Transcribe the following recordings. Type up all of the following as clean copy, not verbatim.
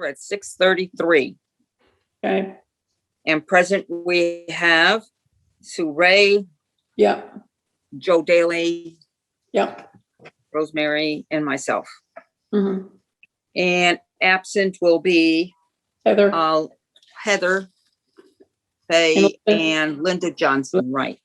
at 6:33. Okay. And present we have Sue Ray, Yep. Joe Daly, Yep. Rosemary, and myself. Mhm. And absent will be Heather. Heather, Faye, and Linda Johnson, right?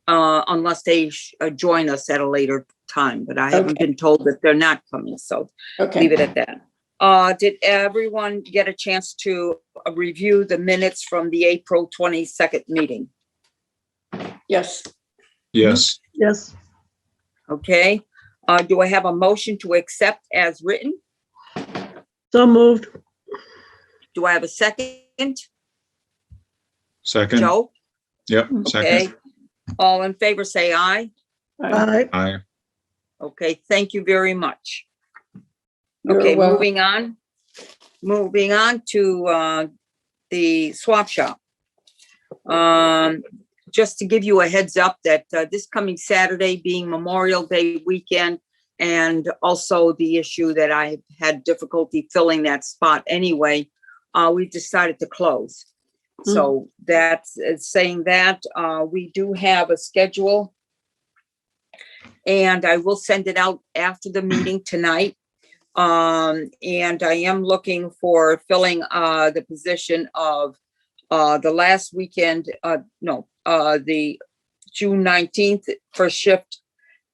Unless they join us at a later time, but I haven't been told that they're not coming, so leave it at that. Did everyone get a chance to review the minutes from the April 22nd meeting? Yes. Yes. Yes. Okay. Do I have a motion to accept as written? So moved. Do I have a second? Second. Joe? Yep. Okay. Second. All in favor, say aye. Aye. Aye. Okay, thank you very much. You're Okay, welcome. moving on to the swap shop. Just to give you a heads up that this coming Saturday being Memorial Day weekend, and also the issue that I had difficulty filling that spot anyway, we decided to close. So that's saying that we do have a schedule, and I will send it out after the meeting tonight. And I am looking for filling the position of the last weekend, the June 19th first shift,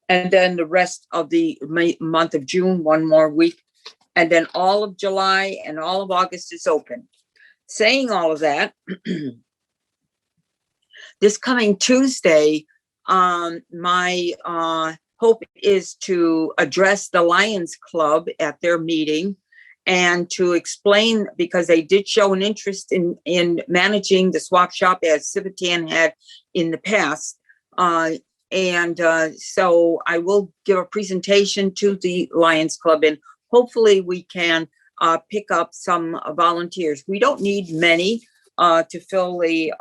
and then the rest of the month of June, one more week, and then all of July and all of August is open. Saying all of that, this coming Tuesday, my hope is to address the Lions Club at their meeting and to explain, because they did show an interest in managing the swap shop as Civitan had in the past. So I will give a presentation to the Lions Club, and hopefully we can pick up some volunteers. We don't need many to fill the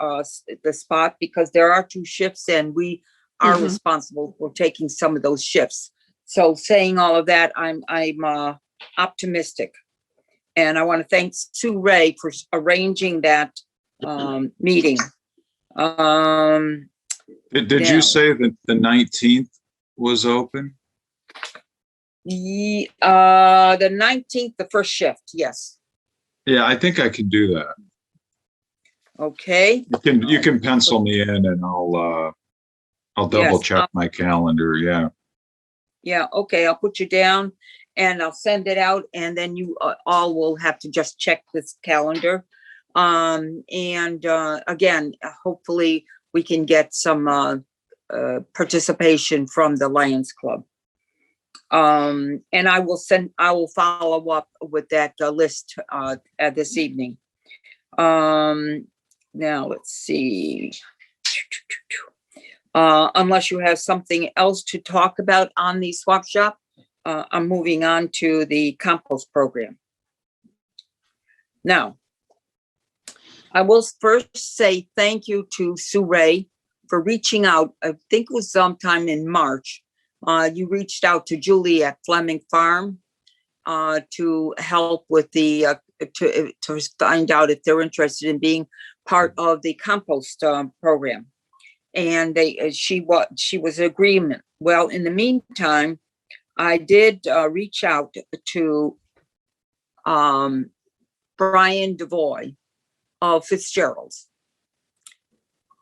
spot, because there are 2 shifts and we are responsible for taking some of those shifts. So saying all of that, I'm optimistic. And I want to thank Sue Ray for arranging that meeting. Did you say that the 19th was open? The 19th, the first shift, yes. Yeah, I think I can do that. Okay. You can pencil me in, and I'll double check my calendar. Yeah. Yeah. Okay. I'll put you down and I'll send it out, and then you all will have to just check this calendar. Again, hopefully we can get some participation from the Lions Club. And I will follow up with that list this evening. Now let's see. Unless you have something else to talk about on the swap shop, I'm moving on to the compost program. Now, I will first say thank you to Sue Ray for reaching out. I think it was sometime in March. You reached out to Julie at Fleming Farm to help with the to find out if they're interested in being part of the compost program, and she was in agreement. Well, in the meantime, I did reach out to Brian DeVoy of Fitzgerald's.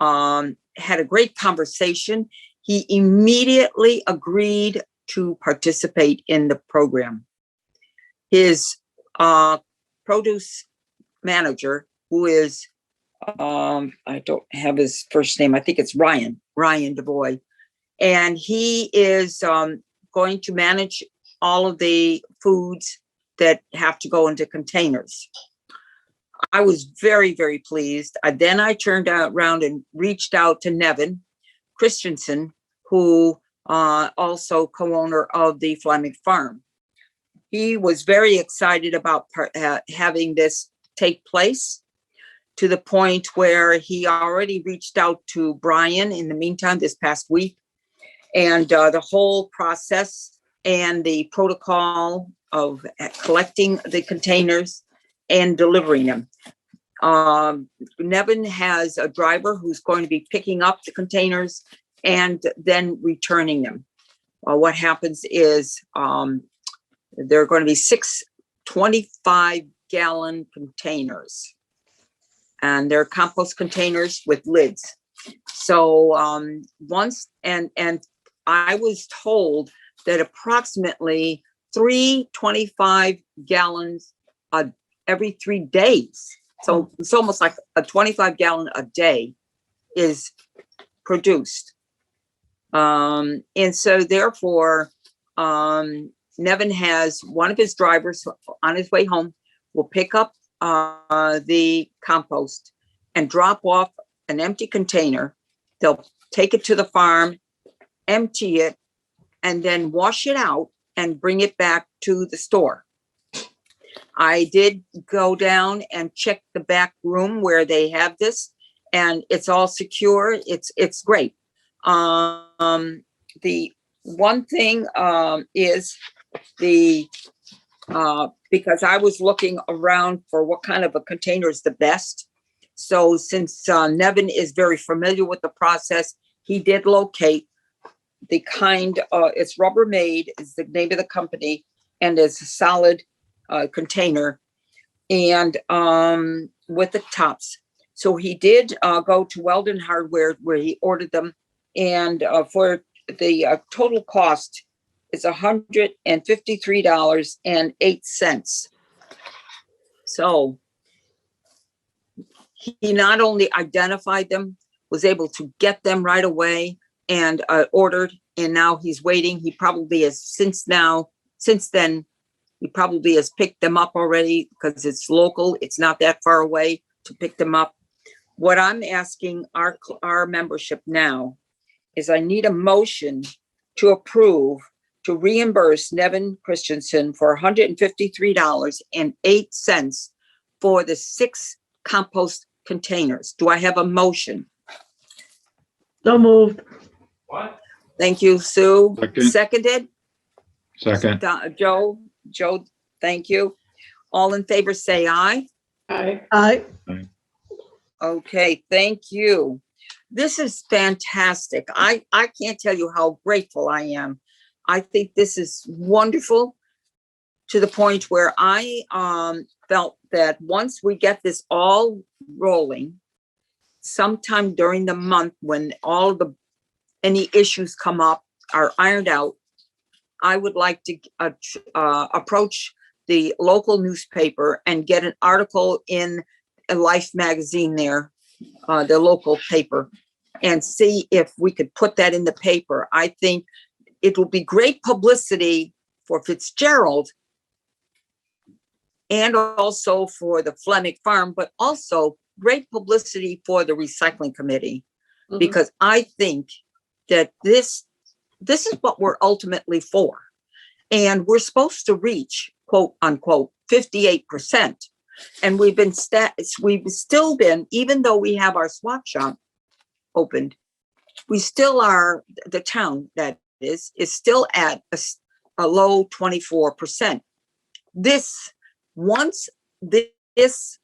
Had a great conversation. He immediately agreed to participate in the program. His produce manager, who is, I don't have his first name, I think it's Ryan DeVoy, and he is going to manage all of the foods that have to go into containers. I was very, very pleased. Then I turned around and reached out to Nevin Christensen, who also co-owner of the Fleming Farm. He was very excited about having this take place, to the point where he already reached out to Brian in the meantime this past week. And the whole process and the protocol of collecting the containers and delivering them. Nevin has a driver who's going to be picking up the containers and then returning them. What happens is there are going to be 6 25-gallon containers, and they're compost containers with lids. So once, and I was told that approximately 3 25 gallons every 3 days. So it's almost like a 25-gallon a day is produced. And so therefore, Nevin has one of his drivers on his way home will pick up the compost and drop off an empty container. They'll take it to the farm, empty it, and then wash it out and bring it back to the store. I did go down and check the back room where they have this, and it's all secure. It's great. The one thing is because I was looking around for what kind of a container is the best. So since Nevin is very familiar with the process, he did locate the kind, it's Rubbermaid is the name of the company, and it's a solid container, and with the tops. So he did go to Weldon Hardware where he ordered them, and for the total cost is $153.08. So he not only identified them, was able to get them right away and ordered, and now he's waiting. He probably has since then, he probably has picked them up already because it's local. It's not that far away to pick them up. What I'm asking our membership now is I need a motion to approve to reimburse Nevin Christensen for $153.08 for the 6 compost containers. Do I have a motion? So moved. What? Thank you, Sue. Second. Seconded? Second. Joe, thank you. All in favor, say aye. Aye. Okay, thank you. This is fantastic. I can't tell you how grateful I am. I think this is wonderful to the point where I felt that once we get this all rolling, sometime during the month when any issues come up are ironed out, I would like to approach the local newspaper and get an article in a Life magazine there, the local paper, and see if we could put that in the paper. I think it will be great publicity for Fitzgerald and also for the Fleming Farm, but also great publicity for the recycling committee, because I think that this is what we're ultimately for. And we're supposed to reach, quote unquote, 58%. And we've still been, even though we have our swap shop opened, we still are, the town that is still at a low 24%. Once these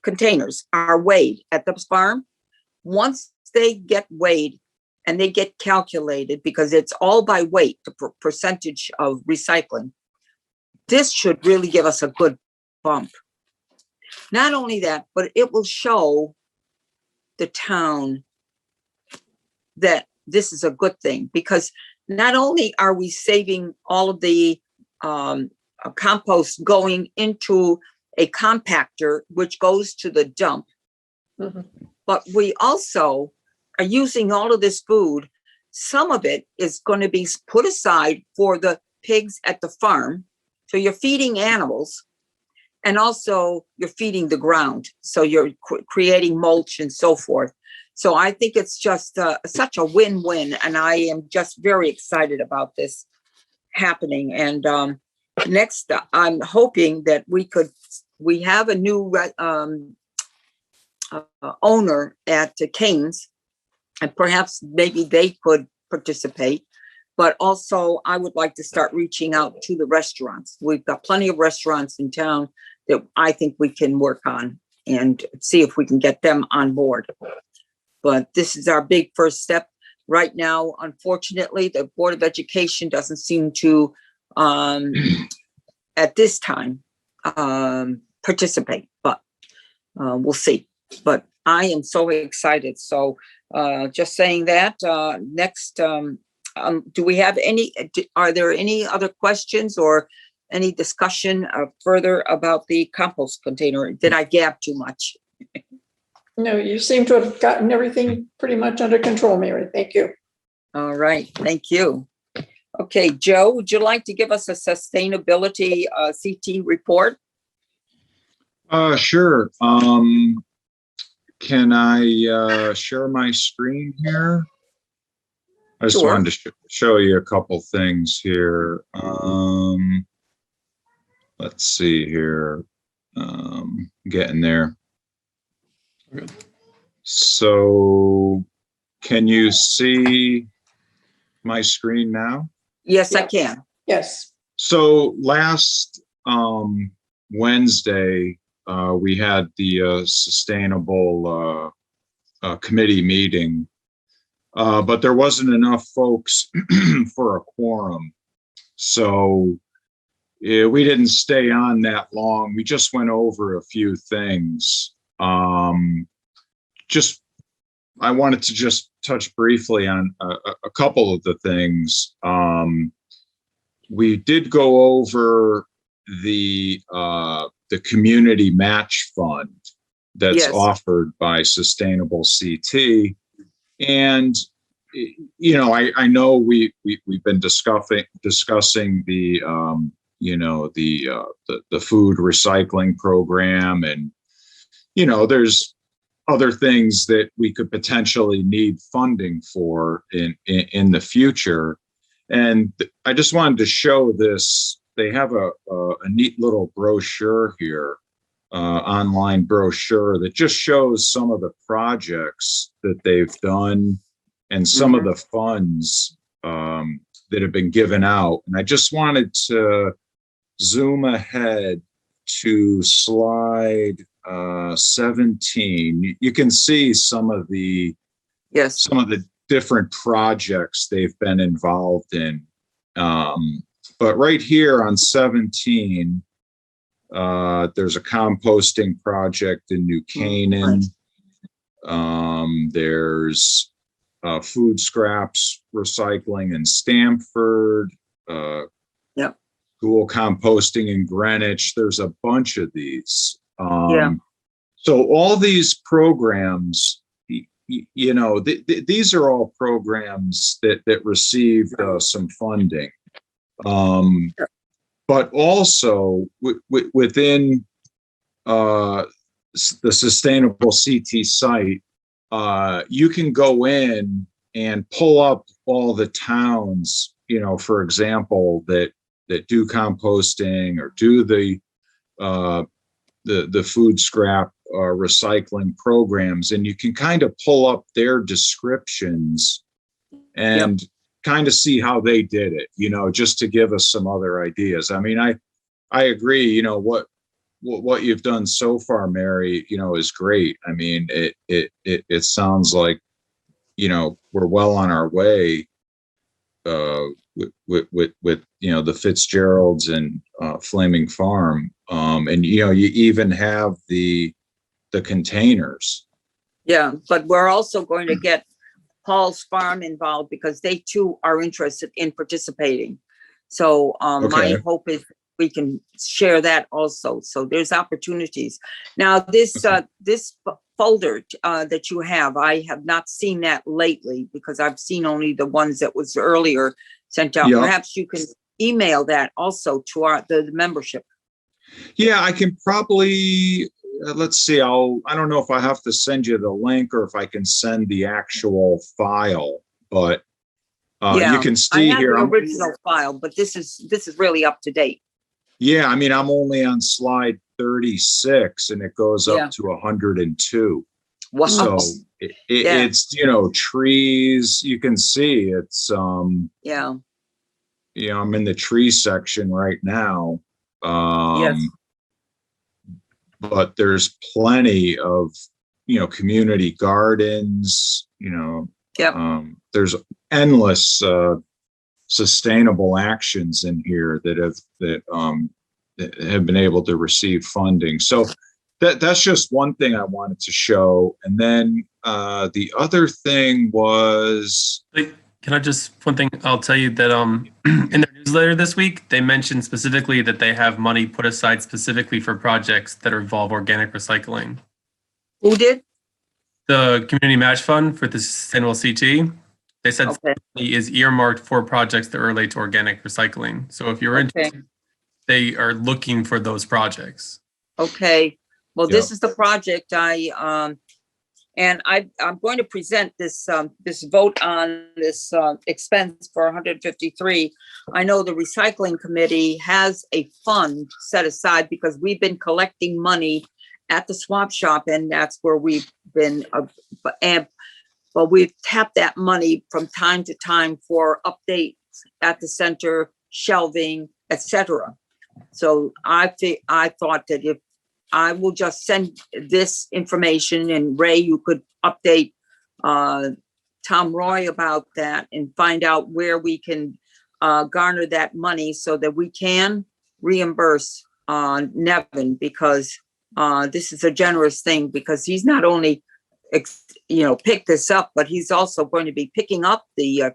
containers are weighed at the farm, once they get weighed and they get calculated, because it's all by weight, the percentage of recycling, this should really give us a good bump. Not only that, but it will show the town that this is a good thing, because not only are we saving all of the compost going into a compactor, which goes to the dump, but we also are using all of this food. Some of it is going to be put aside for the pigs at the farm. So you're feeding animals, and also you're feeding the ground. So you're creating mulch and so forth. So I think it's just such a win-win, and I am just very excited about this happening. And next, I'm hoping that we have a new owner at Canes, and perhaps maybe they could participate. But also I would like to start reaching out to the restaurants. We've got plenty of restaurants in town that I think we can work on and see if we can get them on board. But this is our big first step. Right now, unfortunately, the Board of Education doesn't seem to, at this time, participate, but we'll see. But I am so excited. So just saying that, next, do we have are there any other questions or any discussion further about the compost container? Did I gab too much? No, you seem to have gotten everything pretty much under control, Mary. Thank you. All right, thank you. Okay, Joe, would you like to give us a sustainability CT report? Sure. Can I share my screen here? I just Sure. wanted to show you a couple things here. Let's see here. Getting there. So can you see my screen now? Yes, I can. Yes. So last Wednesday, we had the sustainable committee meeting, but there wasn't enough folks for a quorum. So we didn't stay on that long. We just went over a few things. I wanted to just touch briefly on a couple of the things. We did go over the community match fund that's offered by Sustainable CT, and I know we've been discussing the the food recycling program, and there's other things that we could potentially need funding for in the future. And I just wanted to show this. They have a neat little brochure here, online brochure that just shows some of the projects that they've done and some of the funds that have been given out. And I just wanted to zoom ahead to slide 17. You can see some of the different projects they've been involved in. But right here on 17, there's a composting project in New Canaan. There's food scraps recycling in Stamford. School composting in Greenwich. There's a bunch of these. So all these programs, these are all programs that received some funding. But also within the Sustainable CT site, you can go in and pull up all the towns, for example, that do composting or do the food scrap recycling programs, and you can kind of pull up their descriptions and kind of see how they did it, just to give us some other ideas. I mean, I agree, what you've done so far, Mary, is great. I mean, it sounds like, we're well on our way with the Fitzgeralds and Flaming Farm, and you even have the containers. Yeah, but we're also going to get Paul's Farm involved because they too are interested in participating. So my hope is we can share that also. So there's opportunities. Now this folder that you have, I have not seen that lately because I've seen only the ones that was earlier sent out. Perhaps you can email that also to the membership. Yeah, I can probably, let's see, I don't know if I have to send you the link or if I can send the actual file, but you can see I have here. The original file, but this is really up to date. Yeah, I mean, I'm only on slide 36 and it goes up to 102. Wow. So Yeah. it's, trees, you can see it's, Yeah. I'm in the tree section right now. Yes. But there's plenty of, community gardens, Yep. there's endless, sustainable actions in here that have been able to receive funding. So that's just one thing I wanted to show. And then the other thing was, Can I just, one thing I'll tell you that in their newsletter this week, they mentioned specifically that they have money put aside specifically for projects that involve organic recycling. Who did? The Community Match Fund for the Sustainable CT, they said Okay. money is earmarked for projects that relate to organic recycling. So if you're Okay. interested, they are looking for those projects. Okay. Well, Yeah. this is the project I'm going to present this vote on this expense for 153. I know the recycling committee has a fund set aside because we've been collecting money at the swap shop, and that's where we've been, but we've tapped that money from time to time for updates at the center, shelving, etc. So I thought that if I will just send this information, and Ray, you could update Tom Roy about that and find out where we can garner that money so that we can reimburse Nevin, because this is a generous thing, because he's not only picked this up, but he's also going to be picking up the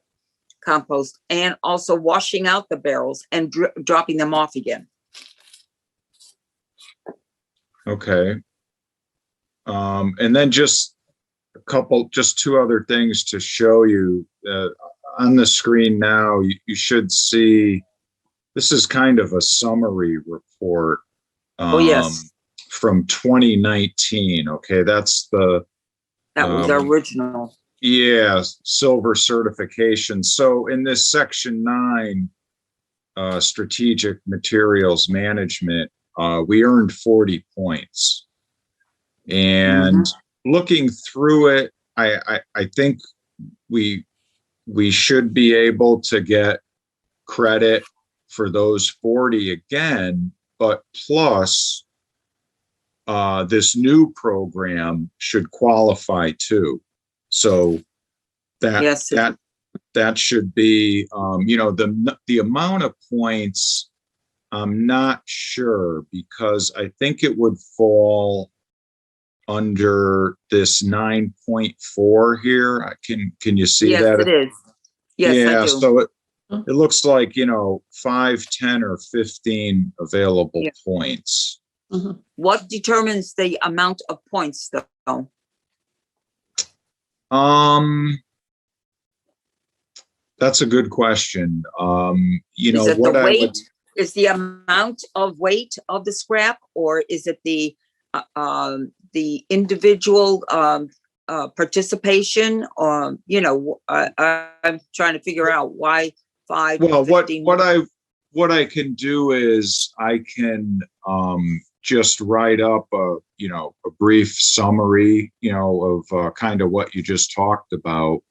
compost and also washing out the barrels and dropping them off again. okay. And then just two other things to show you. On the screen now, you should see, this is kind of a summary report. Oh, yes. From 2019. Okay, that was our original. Yeah, silver certification. So in this section 9, strategic materials management, we earned 40 points. And looking through it, I think we should be able to get credit for those 40 again, but plus this new program should qualify too. So that should be, the amount of points, I'm not sure, because I think it would fall under this 9.4 here. Can you see that? Yes, it is. Yes, yeah, I do. so it looks like, 5, 10, or 15 available points. What determines the amount of points, though? That's a good question. Is it the weight? Is the amount of weight of the scrap, or is it the individual participation? Or I'm trying to figure out why 5. Well, 15. what I can do is I can just write up a brief summary, of kind of what you just talked about.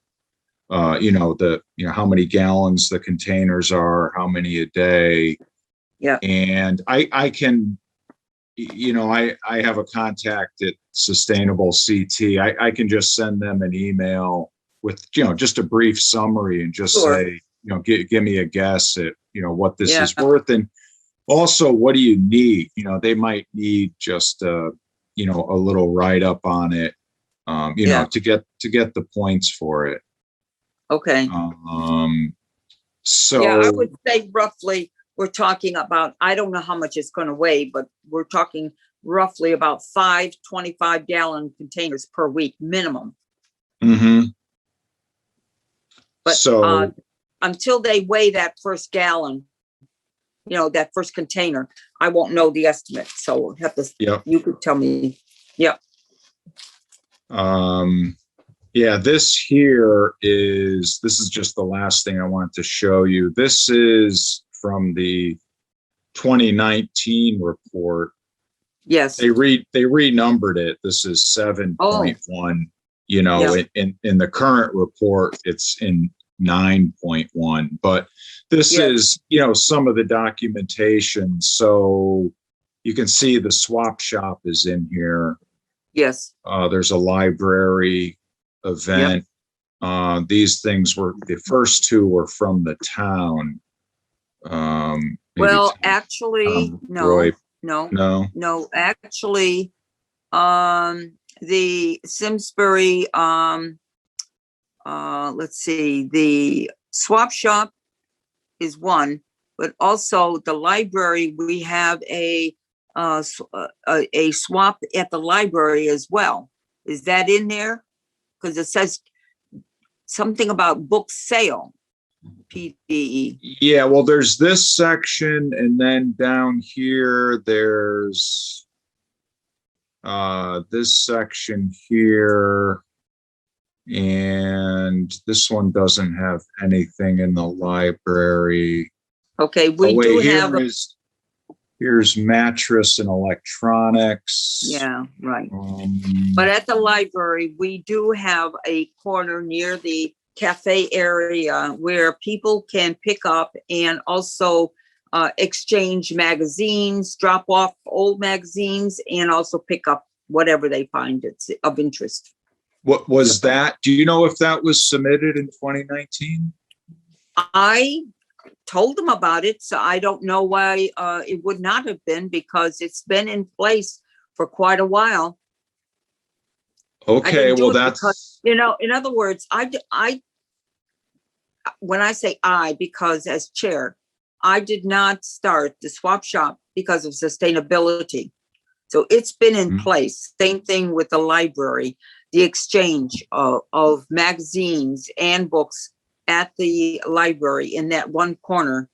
How many gallons the containers are, how many a day. Yeah. And I can, I have a contact at Sustainable CT. I can just send them an email with, just a brief summary and just say, give me a guess at, what this is worth. And also, what do you need? They might need just a little write up on it, to get the points for it. Okay. So I would say roughly we're talking about, I don't know how much it's going to weigh, but we're talking roughly about 5 25-gallon containers per week minimum. But so until they weigh that first gallon, that first container, I won't know the estimate. So we'll have to, you could tell me. Yep. This is just the last thing I want to show you. This is from the 2019 report. Yes. They renumbered it. This is 7.1. You know, Yeah. in the current report, it's in 9.1. But this Yes. is, you know, some of the documentation. So you can see the swap shop is in here. Yes. There's a library event. These things were, the first two were from the town. Maybe Well, actually, Roy. no, actually, the Simsbury, let's see, the swap shop is one, but also the library, we have a swap at the library as well. Is that in there? Because it says something about book sale, PDE. Yeah, well, there's this section, and then down here, there's this section here, and this one doesn't have anything in the library. Okay, Oh, we wait, do here have, here's mattress and electronics. yeah, right. But at the library, we do have a corner near the cafe area where people can pick up and also exchange magazines, drop off old magazines, and also pick up whatever they find it's of interest. What was that? Do you know if that was submitted in 2019? I told them about it, so I don't know why it would not have been, because it's been in place for quite a while. Okay, well, that's because, you know, in other words, I when I say because as chair, I did not start the swap shop because of sustainability. So it's been in place. Same thing with the library, the exchange of magazines and books at the library in that one corner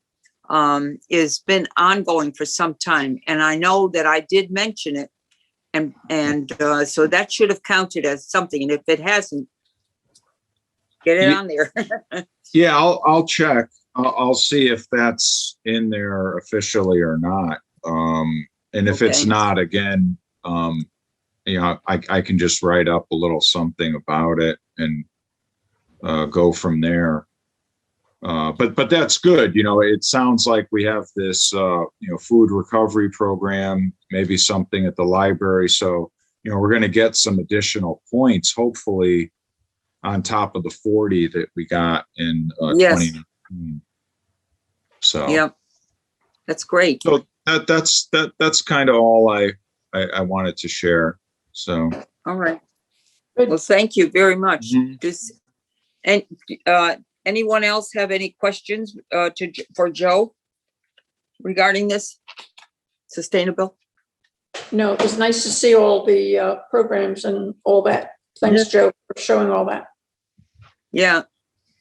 has been ongoing for some time. And I know that I did mention it. And so that should have counted as something. And if it hasn't, get it on there. Yeah, I'll check. I'll see if that's in there officially or not. And if it's Okay. not, again, you know, I can just write up a little something about it and go from there. But that's good. You know, it sounds like we have this, you know, food recovery program, maybe something at the library. So, you know, we're going to get some additional points, hopefully, on top of the 40 that we got in Yes. 2019. So, Yeah, that's great. so that's kind of all I wanted to share. So, All right. Good. Well, thank you very much. Mhm. And anyone else have any questions for Joe regarding this sustainable? No, it was nice to see all the programs and all that. Thanks, Joe, for showing all that. Yeah,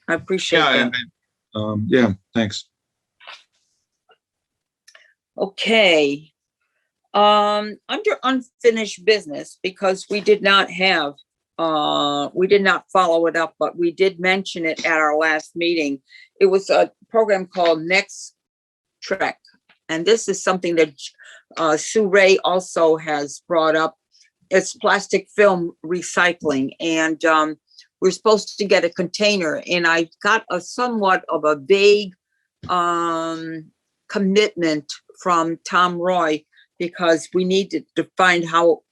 I appreciate yeah, that. and yeah, thanks. Okay. Under unfinished business, because we did not follow it up, but we did mention it at our last meeting. It was a program called Next Trek. And this is something that Sue Ray also has brought up. It's plastic film recycling. And we're supposed to get a container. And I got a somewhat of a vague commitment from Tom Roy, because we need to find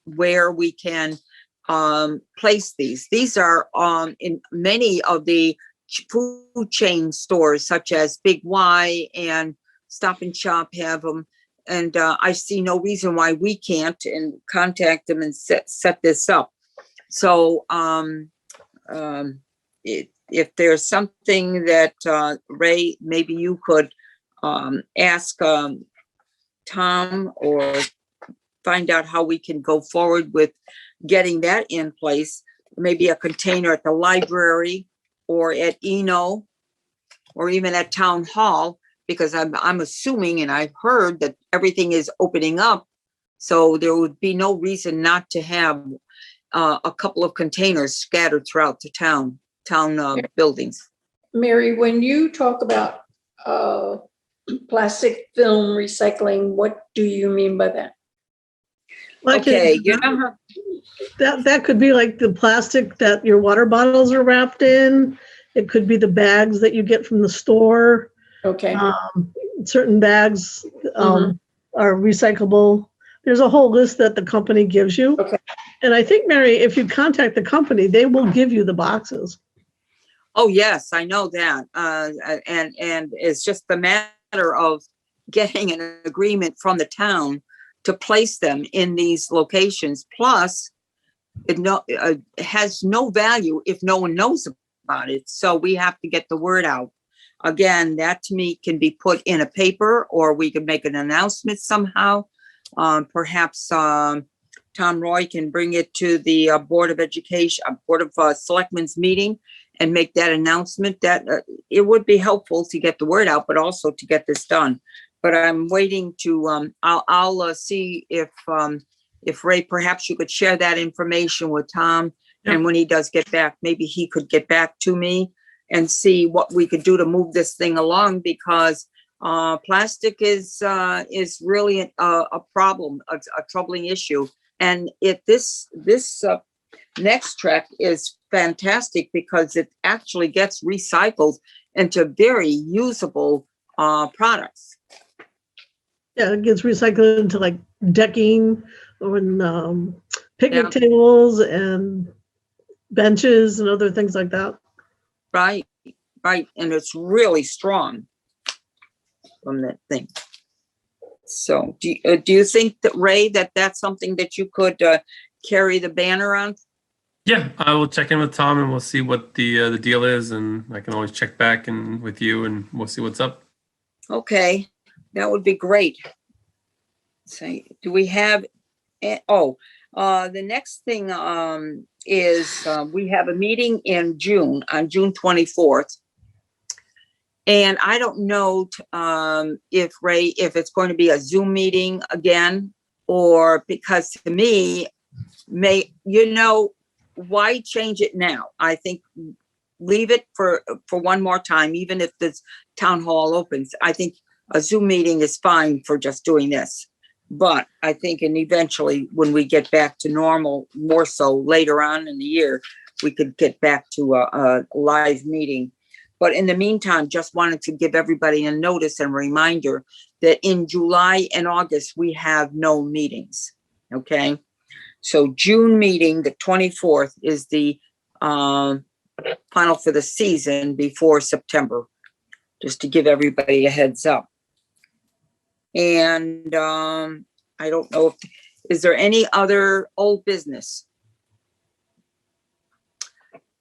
where we can place these. These are in many of the food chain stores, such as Big Y and Stop and Shop have them. And I see no reason why we can't, and contact them and set this up. So if there's something that Ray, maybe you could ask Tom, or find out how we can go forward with getting that in place. Maybe a container at the library or at Eno, or even at Town Hall, because I'm assuming, and I've heard that everything is opening up. So there would be no reason not to have a couple of containers scattered throughout the town buildings. Mary, when you talk about plastic film recycling, what do you mean by that? Like Okay, you know, how- that could be like the plastic that your water bottles are wrapped in. It could be the bags that you get from the store. Okay, Certain bags Mhm. are recyclable. There's a whole list that the company gives you. Okay. And I think, Mary, if you contact the company, they will give you the boxes. oh, yes, I know that. And it's just the matter of getting an agreement from the town to place them in these locations. Plus, it has no value if no one knows about it. So we have to get the word out. Again, that to me can be put in a paper, or we can make an announcement somehow. Perhaps Tom Roy can bring it to the Board of Education, Board of Selectmen's meeting, and make that announcement. That it would be helpful to get the word out, but also to get this done. But I'm waiting to. I'll see if Ray, perhaps you could share that information with Tom, Yep. and when he does get back, maybe he could get back to me and see what we could do to move this thing along, because plastic is really a problem, a troubling issue. And this next track is fantastic because it actually gets recycled into very usable products. Yeah, it gets recycled into like decking or picnic tables and benches and other things like that. Right, right, and it's really strong from that thing. So do you think that, Ray, that's something that you could carry the banner on? Yeah, I will check in with Tom and we'll see what the deal is, and I can always check back and with you and we'll see what's up. Okay, that would be great. Say, do we have, the next thing is we have a meeting in June, on June 24th. And I don't know if Ray, if it's going to be a Zoom meeting again, or because to me, why change it now? I think leave it for one more time, even if this town hall opens. I think a Zoom meeting is fine for just doing this. But I think, and eventually when we get back to normal, more so later on in the year, we could get back to a live meeting. But in the meantime, just wanted to give everybody a notice and reminder that in July and August, we have no meetings, okay? So June meeting, the 24th, is the final for the season before September, just to give everybody a heads up. And I don't know is there any other old business?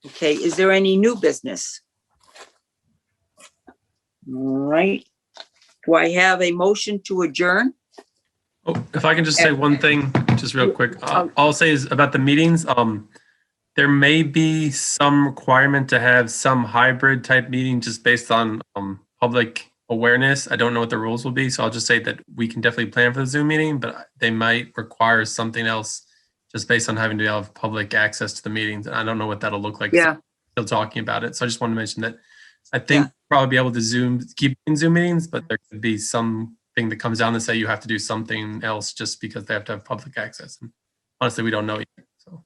Okay, is there any new business? All right. Do I have a motion to adjourn? Oh, if I can just say one thing, just real quick. All I'll say is about the meetings. There may be some requirement to have some hybrid type meeting just based on public awareness. I don't know what the rules will be, so I'll just say that we can definitely plan for the Zoom meeting, but they might require something else just based on having to have public access to the meetings. And I don't know what that'll look like. Yeah. Still talking about it. So I just wanted to mention that I think probably be able to keep in Zoom meetings, but there could be something that comes down to say you have to do something else just because they have to have public access. And honestly, we don't know yet. So.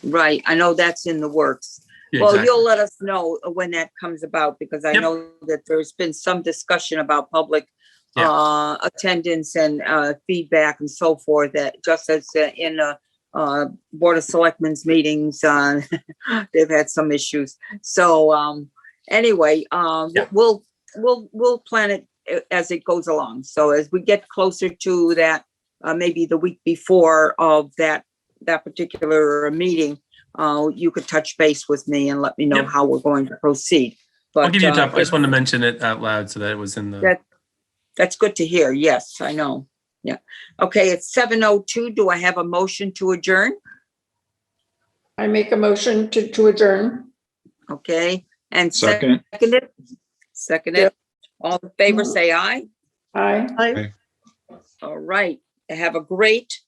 Right, I know that's in the works. Yeah, Well, exactly. you'll let us know when that comes about, because I know that there's been some discussion about public attendance and feedback and so forth, that just as in Board of Selectmen's meetings, they've had some issues. So anyway, we'll plan it as it goes along. So as we get closer to that, maybe the week before of that particular meeting, you could touch base with me and let me know how we're going to proceed. But I'll give you a top. I just wanted to mention it out loud so that it was in the. That's good to hear. Yes, I know. Yeah. Okay, it's 7:02. Do I have a motion to adjourn? I make a motion to adjourn. Okay, and Second. Second it. All in favor, say aye. Aye. I All right. Have a great